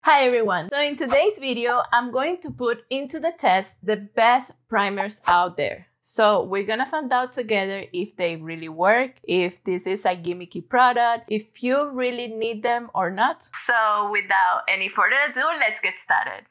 Hi everyone! So in today's video, I'm going to put into the test the best primers out there. So we're gonna find out together if they really work, if this is a gimmicky product, if you really need them or not. So without any further ado, let's get started.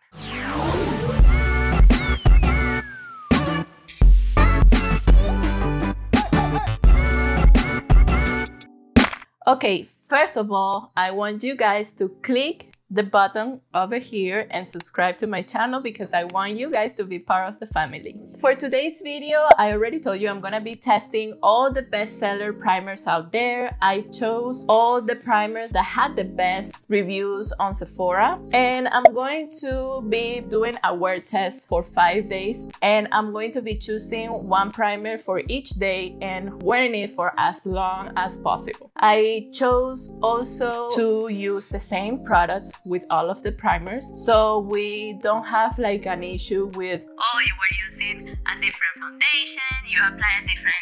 Okay, first of all, I want you guys to click the button over here and subscribe to my channel because I want you guys to be part of the family. For today's video, I already told you I'm gonna be testing all the bestseller primers out there. I chose all the primers that had the best reviews on Sephora, and I'm going to be doing a wear test for 5 days, and I'm going to be choosing one primer for each day and wearing it for as long as possible. I chose also to use the same products with all of the primers, so we don't have like an issue with, oh, you were using a different foundation, you apply a different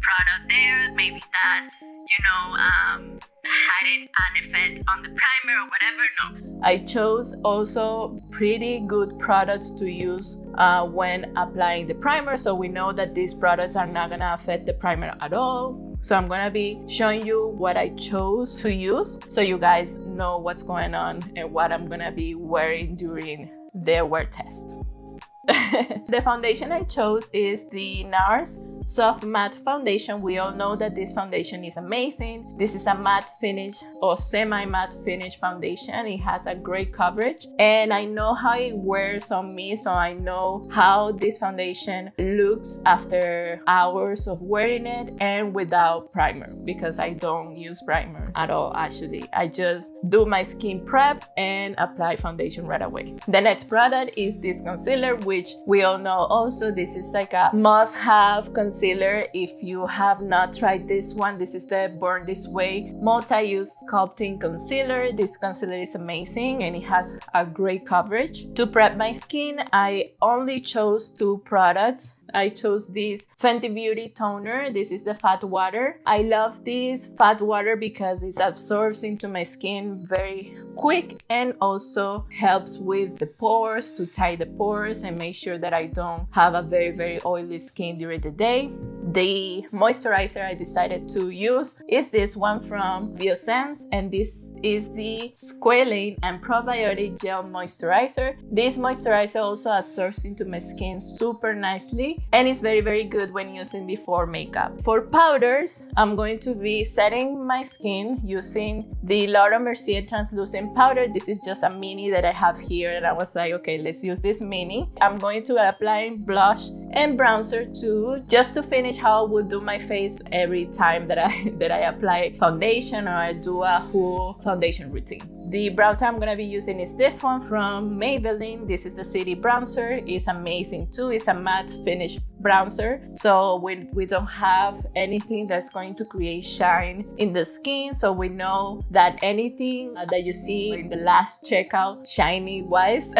product there, maybe that, had an effect on the primer or whatever. No, I chose also pretty good products to use when applying the primer, so we know that these products are not gonna affect the primer at all. So I'm gonna be showing you what I chose to use so you guys know what's going on and what I'm gonna be wearing during the wear test. The foundation I chose is the NARS Soft Matte Foundation. We all know that this foundation is amazing. This is a matte finish or semi-matte finish foundation. It has a great coverage and I know how it wears on me, so I know how this foundation looks after hours of wearing it and without primer, because I don't use primer at all actually. I just do my skin prep and apply foundation right away. The next product is this concealer, which we all know also this is like a must-have concealer. If you have not tried this one, this is the Born This Way multi-use sculpting concealer. This concealer is amazing and it has a great coverage. To prep my skin, I only chose 2 products. I chose this Fenty Beauty toner. This is the Fat Water. I love this Fat Water because it absorbs into my skin very quick and also helps with the pores, to tie the pores and make sure that I don't have a very oily skin during the day. The moisturizer I decided to use is this one from Biosense, and this is the Squalane and Probiotic Gel Moisturizer. This moisturizer also absorbs into my skin super nicely and it's very good when using before makeup. For powders, I'm going to be setting my skin using the Laura Mercier translucent powder. This is just a mini that I have here and I was like, okay, let's use this mini. I'm going to apply blush and bronzer too, just to finish how I would do my face every time that I apply foundation or I do a full foundation routine. The bronzer I'm gonna be using is this one from Maybelline. This is the City Bronzer. It's amazing too. It's a matte finish bronzer, so we don't have anything that's going to create shine in the skin, so we know that anything that you see in the last checkout shiny wise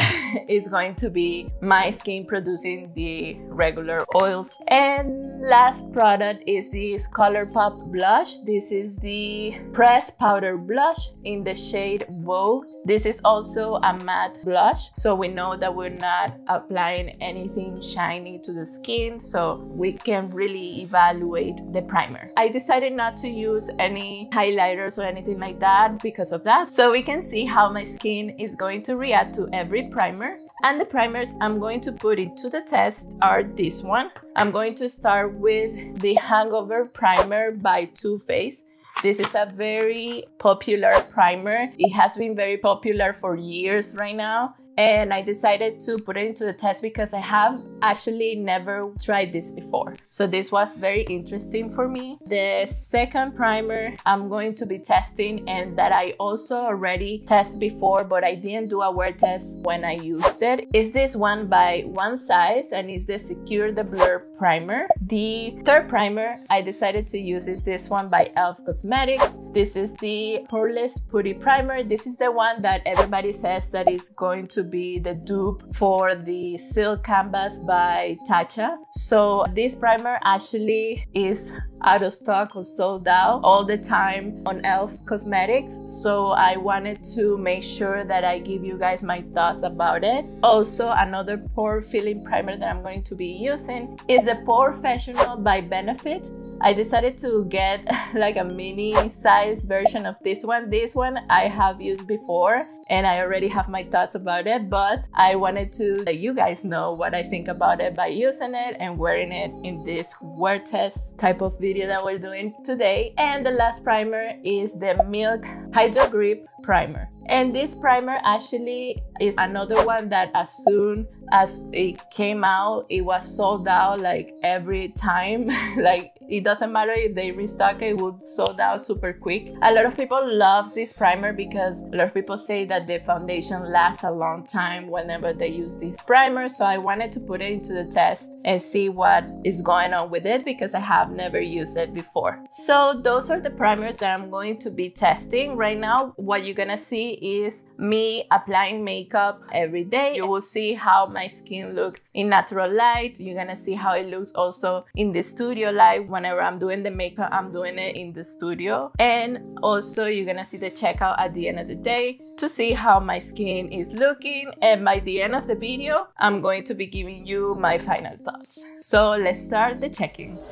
is going to be my skin producing the regular oils. And last product is this ColourPop blush. This is the pressed powder blush in the shade Vogue. This is also a matte blush, so we know that we're not applying anything shiny to the skin, so we can really evaluate the primer. I decided not to use any highlighters or anything like that because of that, so we can see how my skin is going to react to every primer. And the primers I'm going to put into the test are this one. I'm going to start with the Hangover Primer by Too Faced. This is a very popular primer. It has been very popular for years right now. And I decided to put it into the test because I have actually never tried this before. So this was very interesting for me. The second primer I'm going to be testing, and that I also already tested before, but I didn't do a wear test when I used it, is this one by One Size, and it's the Secure the Blur primer. The third primer I decided to use is this one by e.l.f. Cosmetics. Cosmetics. This is the Poreless Putty Primer. This is the one that everybody says that is going to be the dupe for the Silk Canvas by Tatcha. So this primer actually is out of stock or sold out all the time on e.l.f. Cosmetics. So I wanted to make sure that I give you guys my thoughts about it. Also, another pore filling primer that I'm going to be using is the POREFESSIONAL by Benefit. I decided to get like a mini size version of this one. This one I have used before and I already have my thoughts about it, but I wanted to let you guys know what I think about it by using it and wearing it in this wear test type of video that we're doing today. And the last primer is the Milk Hydro Grip Primer. And this primer actually is another one that as soon as it came out, it was sold out like every time. Like it doesn't matter if they restock it, would sold out super quick. A lot of people love this primer because a lot of people say that the foundation lasts a long time whenever they use this primer. So I wanted to put it into the test and see what is going on with it because I have never used it before. So those are the primers that I'm going to be testing right now. What you're gonna see is me applying makeup every day. You will see how my skin looks in natural light. You're gonna see how it looks also in the studio light. Whenever I'm doing the makeup, I'm doing it in the studio. And also you're gonna see the checkout at the end of the day to see how my skin is looking. And by the end of the video, I'm going to be giving you my final thoughts. So let's start the check-ins.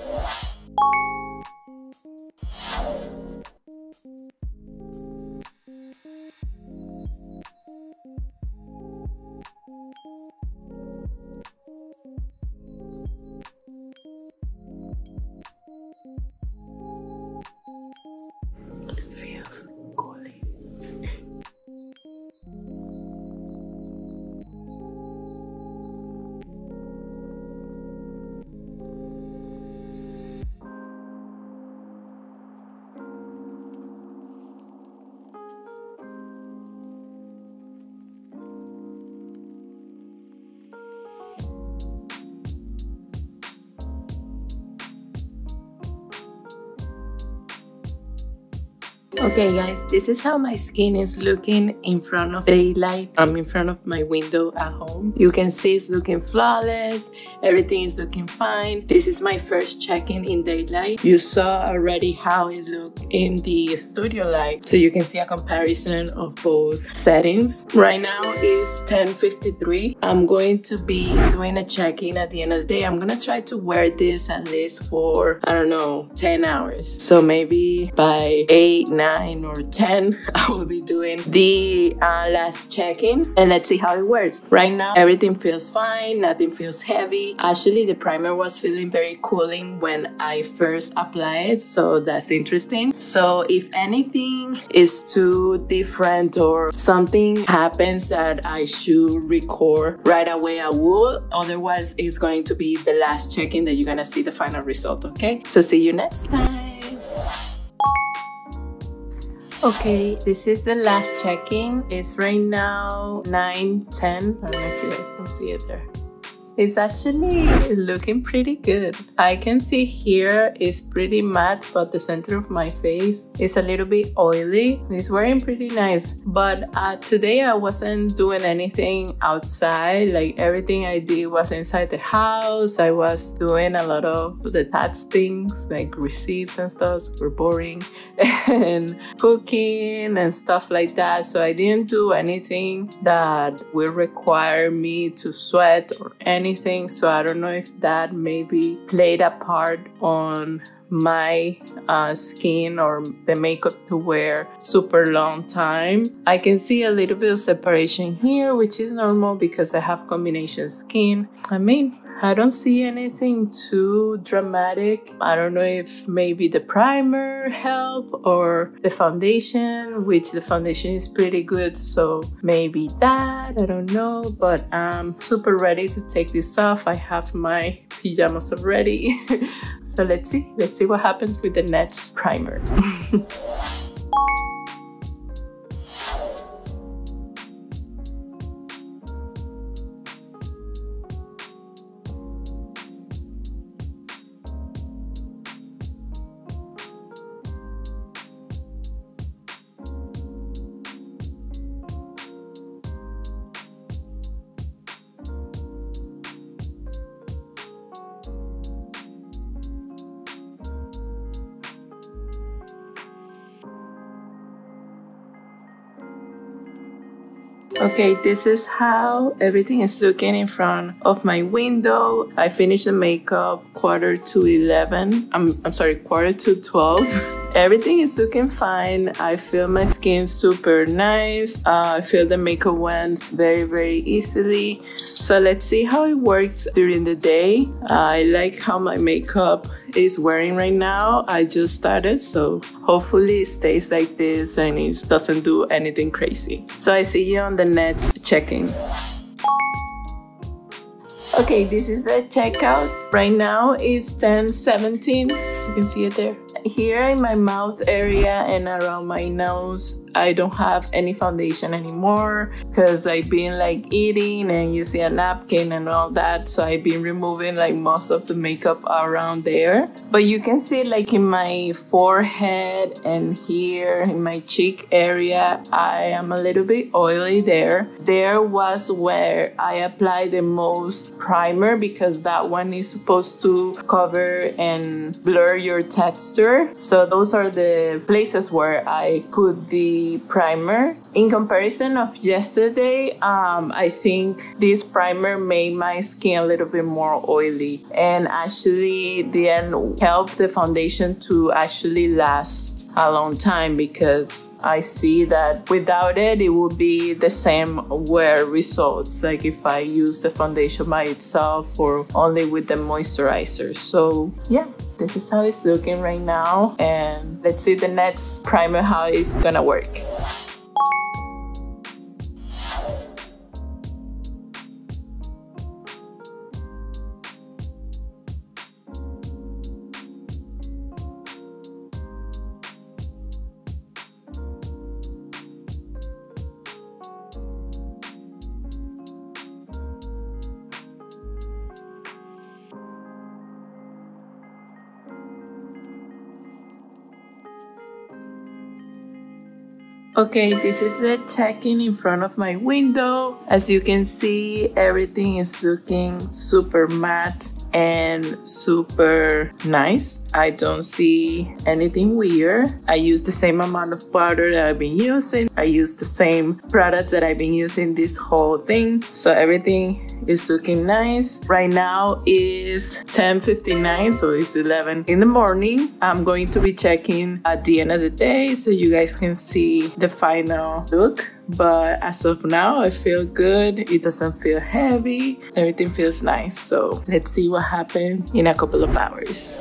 Feels cooling. Okay guys, this is how my skin is looking in front of daylight. I'm in front of my window at home. You can see it's looking flawless. Everything is looking fine. This is my first check-in in daylight. You saw already how it looked in the studio light. So you can see a comparison of both settings. Right now is 10:53. I'm going to be doing a check-in at the end of the day. I'm gonna try to wear this at least for, I don't know, 10 hours. So maybe by 8, 9 or 10 I will be doing the last check-in and let's see how it works. Right now everything feels fine, nothing feels heavy. Actually the primer was feeling very cooling when I first applied it, so that's interesting. So if anything is too different or something happens that I should record right away, I will. Otherwise it's going to be the last check-in that you're gonna see the final result. Okay, so see you next time. Okay, this is the last check-in. It's right now 9:10. I don't know if you guys can see it there. It's actually looking pretty good. I can see here it's pretty matte, but the center of my face is a little bit oily. It's wearing pretty nice. But today I wasn't doing anything outside. Like everything I did was inside the house. I was doing a lot of the task things like receipts and stuff, super boring, and cooking and stuff like that. So I didn't do anything that will require me to sweat or anything. So I don't know if that maybe played a part on my skin or the makeup to wear super long time. I can see a little bit of separation here, which is normal because I have combination skin. I mean, I don't see anything too dramatic. I don't know if maybe the primer helped or the foundation, which the foundation is pretty good, so maybe that, I don't know. But I'm super ready to take this off. I have my pajamas already. So let's see what happens with the next primer. Okay, this is how everything is looking in front of my window. I finished the makeup quarter to 12. Everything is looking fine. I feel my skin super nice. I feel the makeup went very easily. So let's see how it works during the day. I like how my makeup is wearing right now. I just started, so hopefully it stays like this and it doesn't do anything crazy. So I see you on the next check-in. Okay, this is the checkout. Right now it's 10:17. You can see it there. Here in my mouth area and around my nose, I don't have any foundation anymore because I've been like eating and using a napkin and all that. So I've been removing like most of the makeup around there. But you can see like in my forehead and here in my cheek area, I am a little bit oily there. There was where I applied the most primer because that one is supposed to cover and blur your texture. So those are the places where I put the primer. In comparison of yesterday, I think this primer made my skin a little bit more oily and actually didn't help the foundation to actually last a long time because I see that without it, it would be the same wear results, like if I use the foundation by itself or only with the moisturizer. So yeah, this is how it's looking right now, and let's see the next primer how it's gonna work. Okay, this is the check-in in front of my window. As you can see, everything is looking super matte and super nice. I don't see anything weird. I use the same amount of powder that I've been using. I use the same products that I've been using this whole thing. So everything is looking nice. Right now is 10:59, so it's 11 in the morning. I'm going to be checking at the end of the day so you guys can see the final look. But as of now, I feel good. It doesn't feel heavy. Everything feels nice. So let's see what happens in a couple of hours.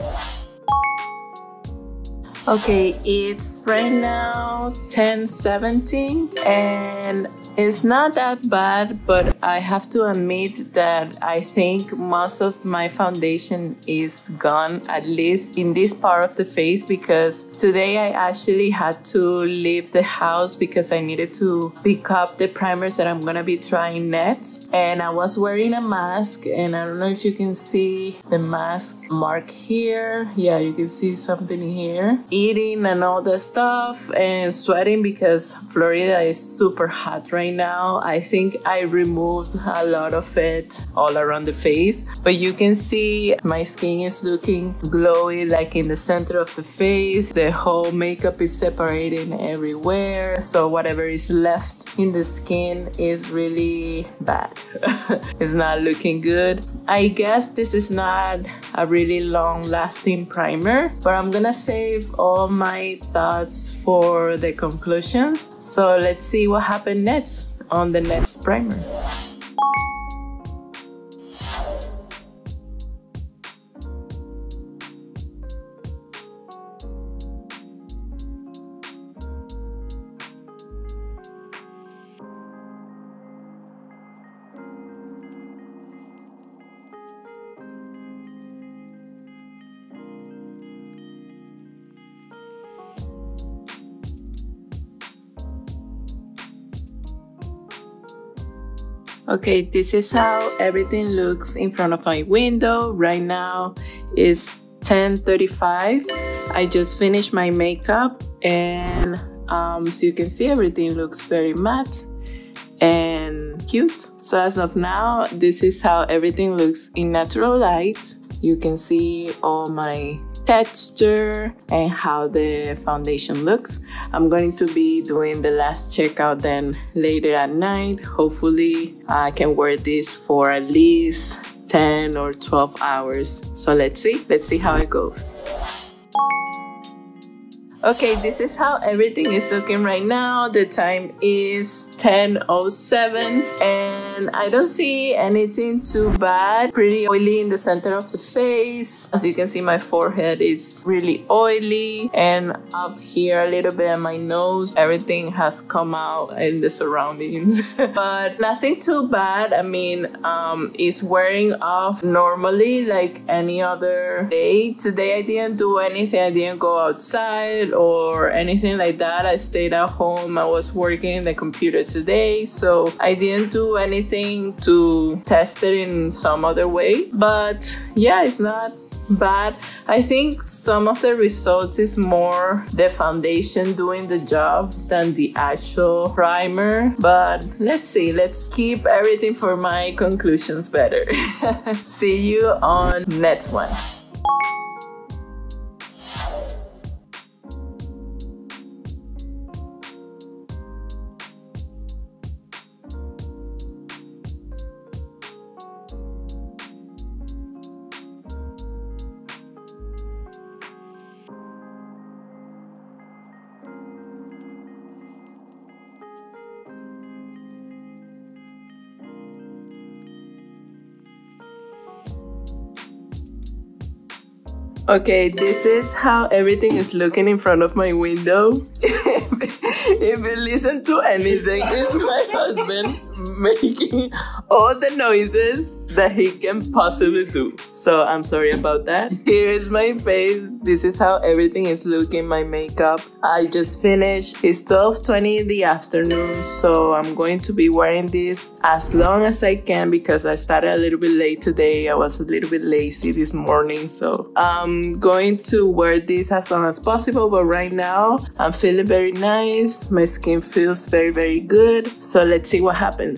Okay, it's right now 10:17 and it's not that bad, but I have to admit that I think most of my foundation is gone, at least in this part of the face, because today I actually had to leave the house because I needed to pick up the primers that I'm gonna be trying next. And I was wearing a mask, and I don't know if you can see the mask mark here. Yeah, you can see something here. Eating and all the stuff and sweating because Florida is super hot right now. I think I removed a lot of it all around the face, but you can see my skin is looking glowy, like in the center of the face. The whole makeup is separating everywhere, so whatever is left in the skin is really bad. It's not looking good. I guess this is not a really long-lasting primer, but I'm gonna save all my thoughts for the conclusions. So let's see what happened next on the next primer. Okay, this is how everything looks in front of my window. Right now it's 10:35. I just finished my makeup and so you can see everything looks very matte and cute. So as of now, this is how everything looks in natural light. You can see all my texture and how the foundation looks. I'm going to be doing the last checkout then later at night. Hopefully I can wear this for at least 10 or 12 hours. So let's see how it goes. Okay, this is how everything is looking right now. The time is 10:07 and I don't see anything too bad. Pretty oily in the center of the face. As you can see, my forehead is really oily, and up here a little bit on my nose, everything has come out in the surroundings. But nothing too bad. I mean, it's wearing off normally like any other day. Today I didn't do anything. I didn't go outside or anything like that. I stayed at home. I was working in the computer today, so I didn't do anything to test it in some other way. But yeah, it's not bad. I think some of the results is more the foundation doing the job than the actual primer. But let's see, let's keep everything for my conclusions better. See you on next one. Okay, this is how everything is looking in front of my window. If you listen to anything, it's my husband making all the noises that he can possibly do. So I'm sorry about that. Here is my face. This is how everything is looking, my makeup. I just finished. It's 12:20 in the afternoon, so I'm going to be wearing this as long as I can because I started a little bit late today. I was a little bit lazy this morning, so I'm going to wear this as long as possible. But right now, I'm feeling very nice. My skin feels very, very good. So let's see what happens.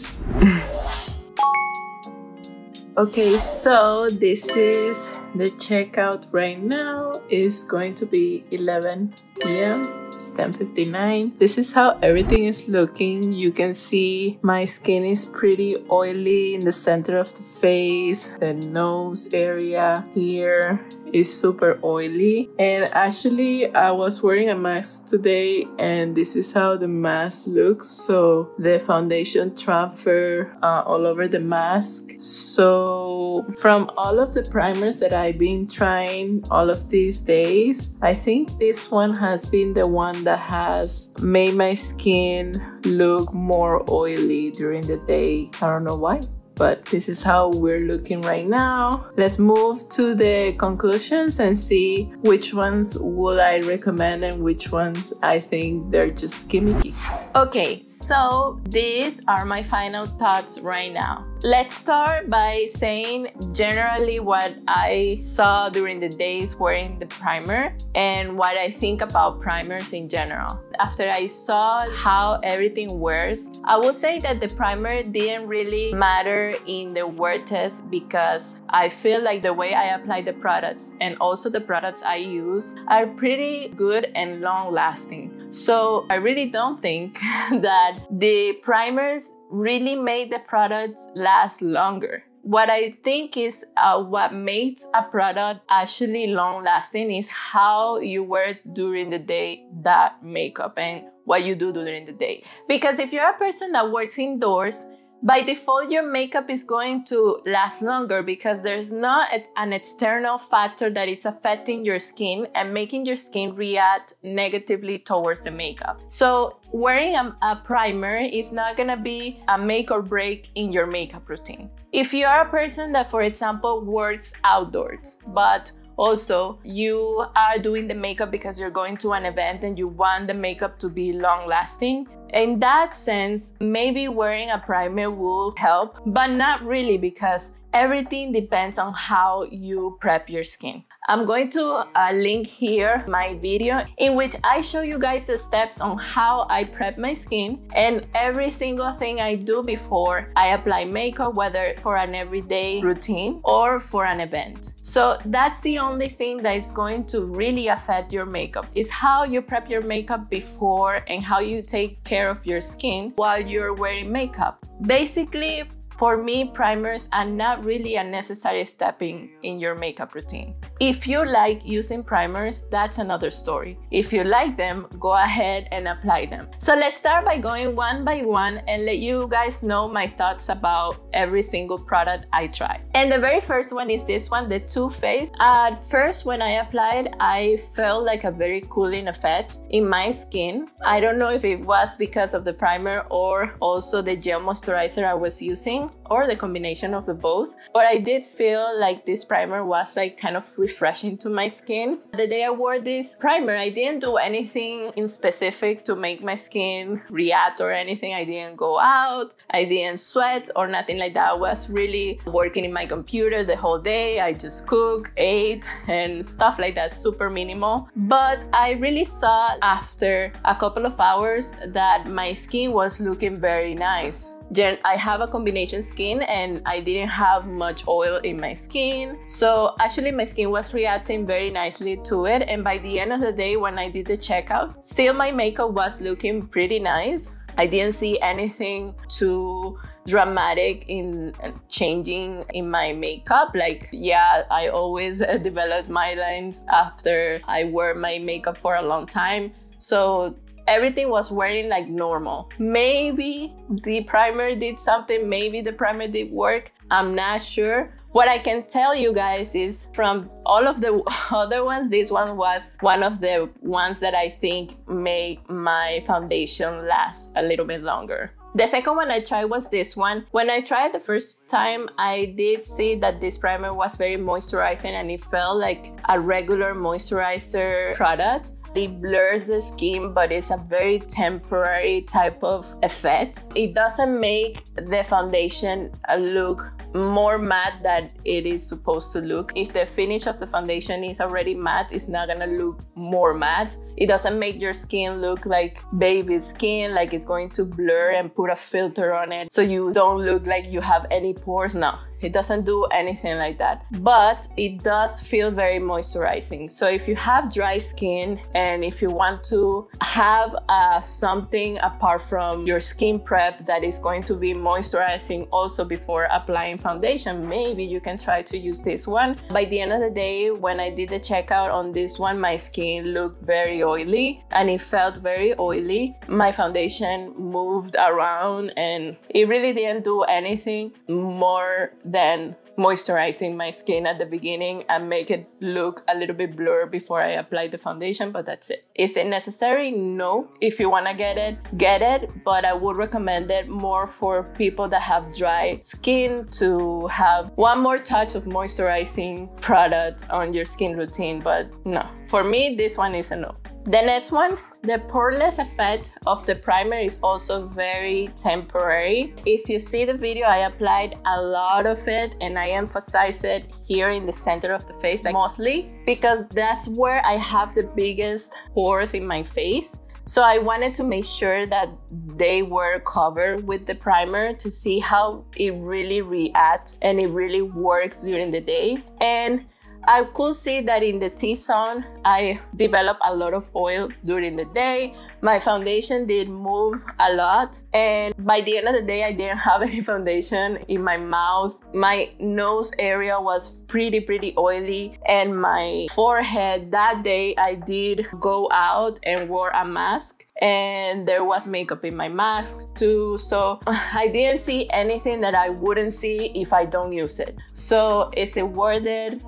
Okay, so this is the checkout right now. It's going to be 11 p.m. It's 10:59. This is how everything is looking. You can see my skin is pretty oily in the center of the face. The nose area here is super oily, and actually I was wearing a mask today and this is how the mask looks. So the foundation transfer all over the mask. So from all of the primers that I've been trying all of these days, I think this one has been the one that has made my skin look more oily during the day. I don't know why, but this is how we're looking right now. Let's move to the conclusions and see which ones would I recommend and which ones I think they're just gimmicky. Okay, so these are my final thoughts right now. Let's start by saying generally what I saw during the days wearing the primer and what I think about primers in general. After I saw how everything wears, I will say that the primer didn't really matter in the wear test because I feel like the way I apply the products and also the products I use are pretty good and long lasting. So I really don't think that the primers really made the products last longer. What I think is what makes a product actually long lasting is how you wear during the day that makeup and what you do during the day. Because if you're a person that works indoors, by default, your makeup is going to last longer because there's not an external factor that is affecting your skin and making your skin react negatively towards the makeup. So wearing a primer is not gonna be a make or break in your makeup routine. If you are a person that, for example, works outdoors, but also you are doing the makeup because you're going to an event and you want the makeup to be long lasting, in that sense, maybe wearing a primer will help, but not really because everything depends on how you prep your skin. I'm going to link here my video in which I show you guys the steps on how I prep my skin and every single thing I do before I apply makeup, whether for an everyday routine or for an event. So that's the only thing that is going to really affect your makeup, is how you prep your makeup before and how you take care of your skin while you're wearing makeup. Basically, for me, primers are not really a necessary step in your makeup routine. If you like using primers, that's another story. If you like them, go ahead and apply them. So let's start by going one by one and let you guys know my thoughts about every single product I try. And the very first one is this one, the Too Faced. At first, when I applied, I felt like a very cooling effect in my skin. I don't know if it was because of the primer or also the gel moisturizer I was using, or the combination of the both, but I did feel like this primer was like kind of refreshing to my skin. The day I wore this primer, I didn't do anything in specific to make my skin react or anything. I didn't go out, I didn't sweat or nothing like that. I was really working in my computer the whole day. I just cooked, ate, and stuff like that, super minimal. But I really saw after a couple of hours that my skin was looking very nice. I have a combination skin and I didn't have much oil in my skin. So actually my skin was reacting very nicely to it. And by the end of the day, when I did the checkout, still my makeup was looking pretty nice. I didn't see anything too dramatic in changing in my makeup. Like, yeah, I always develop smile lines after I wear my makeup for a long time. So everything was wearing like normal. Maybe the primer did something, maybe the primer did work, I'm not sure. What I can tell you guys is from all of the other ones, this one was one of the ones that I think make my foundation last a little bit longer. The second one I tried was this one. When I tried the first time, I did see that this primer was very moisturizing and it felt like a regular moisturizer product. It blurs the skin, but it's a very temporary type of effect. It doesn't make the foundation look more matte than it is supposed to look. If the finish of the foundation is already matte, it's not gonna look more matte. It doesn't make your skin look like baby skin, like it's going to blur and put a filter on it so you don't look like you have any pores. No, it doesn't do anything like that, but it does feel very moisturizing. So if you have dry skin and if you want to have something apart from your skin prep that is going to be moisturizing also before applying foundation, maybe you can try to use this one. By the end of the day, when I did the checkout on this one, my skin looked very oily and it felt very oily. My foundation moved around and it really didn't do anything more than moisturizing my skin at the beginning and make it look a little bit blurred before I apply the foundation, but that's it. Is it necessary? No. If you want to get it, but I would recommend it more for people that have dry skin to have one more touch of moisturizing product on your skin routine, but no. For me, this one is a no. The next one, the poreless effect of the primer is also very temporary. If you see the video, I applied a lot of it and I emphasize it here in the center of the face, like mostly because that's where I have the biggest pores in my face. So I wanted to make sure that they were covered with the primer to see how it really reacts and it really works during the day. And I could see that in the T-zone, I developed a lot of oil during the day. My foundation did move a lot. And by the end of the day, I didn't have any foundation in my mouth. My nose area was pretty oily. And my forehead, that day, I did go out and wore a mask. And there was makeup in my mask too. So I didn't see anything that I wouldn't see if I don't use it. So is it worth it?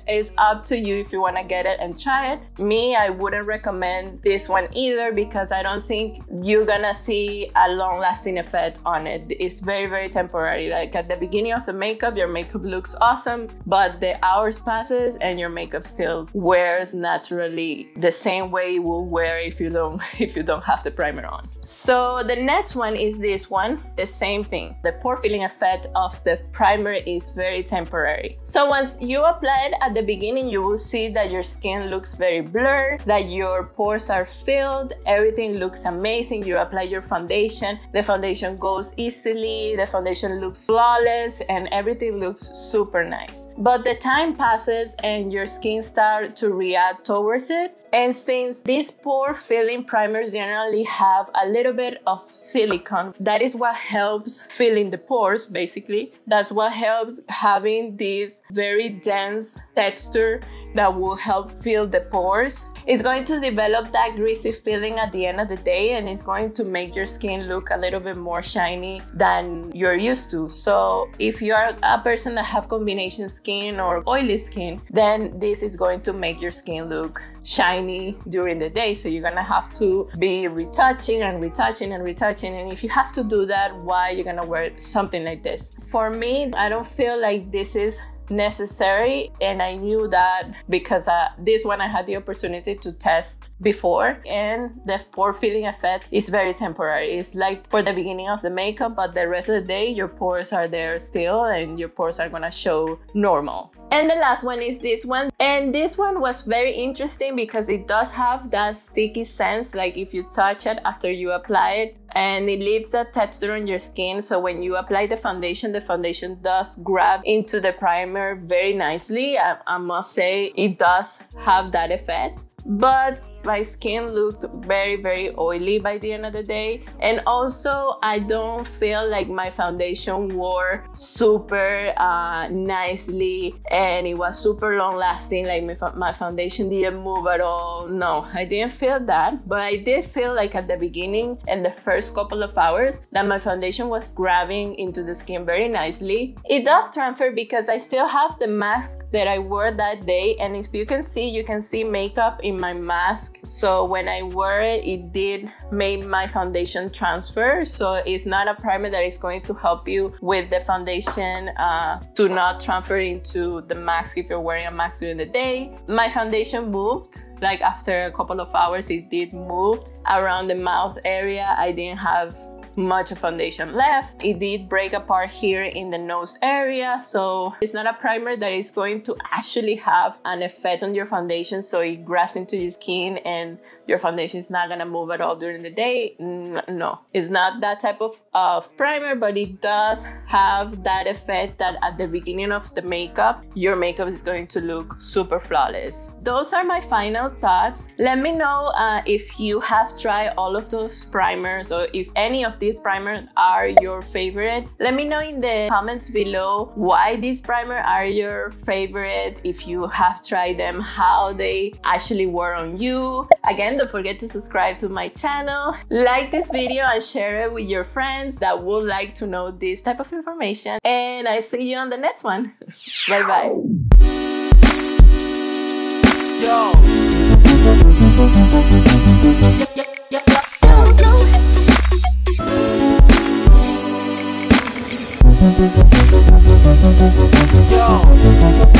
It's up to you if you want to get it and try it. Me, I wouldn't recommend this one either because I don't think you're gonna see a long-lasting effect on it. It's very temporary. Like at the beginning of the makeup, your makeup looks awesome, but the hours passes and your makeup still wears naturally the same way it will wear if you don't have the primer on. So the next one is this one, the same thing. The pore filling effect of the primer is very temporary. So once you apply it at the beginning, you will see that your skin looks very blurred, that your pores are filled, everything looks amazing. You apply your foundation, the foundation goes easily, the foundation looks flawless, and everything looks super nice. But the time passes and your skin starts to react towards it. And since these pore filling primers generally have a little bit of silicone, that is what helps filling the pores, basically. That's what helps having this very dense texture that will help fill the pores. It's going to develop that greasy feeling at the end of the day, and it's going to make your skin look a little bit more shiny than you're used to. So if you are a person that have combination skin or oily skin, then this is going to make your skin look shiny during the day. So you're gonna have to be retouching and retouching and retouching. And if you have to do that, why you're gonna wear something like this? For me, I don't feel like this is necessary, and I knew that because this one I had the opportunity to test before, and the pore filling effect is very temporary. It's like for the beginning of the makeup, but the rest of the day your pores are there still and your pores are gonna show normal. And the last one is this one, and this one was very interesting because it does have that sticky sense, like if you touch it after you apply it, and it leaves that texture on your skin. So when you apply the foundation does grab into the primer very nicely. I must say it does have that effect. But my skin looked very, very oily by the end of the day. And also, I don't feel like my foundation wore super nicely and it was super long lasting, like my foundation didn't move at all. No, I didn't feel that, but I did feel like at the beginning and the first couple of hours that my foundation was grabbing into the skin very nicely. It does transfer because I still have the mask that I wore that day, and if you can see makeup in my mask. So when I wore it, it did make my foundation transfer. So it's not a primer that is going to help you with the foundation to not transfer into the mask if you're wearing a mask during the day. My foundation moved. Like after a couple of hours, it did move around the mouth area. I didn't have much foundation left. It did break apart here in the nose area, so it's not a primer that is going to actually have an effect on your foundation, so it grabs into your skin and your foundation is not gonna move at all during the day. No, it's not that type of primer, but it does have that effect that at the beginning of the makeup, your makeup is going to look super flawless. Those are my final thoughts. Let me know if you have tried all of those primers, or if any of these primers are your favorite. Let me know in the comments below why these primers are your favorite, if you have tried them, how they actually were on you. Again, don't forget to subscribe to my channel, like this video and share it with your friends that would like to know this type of information. And I see you on the next one. Bye bye. Yo. Yo.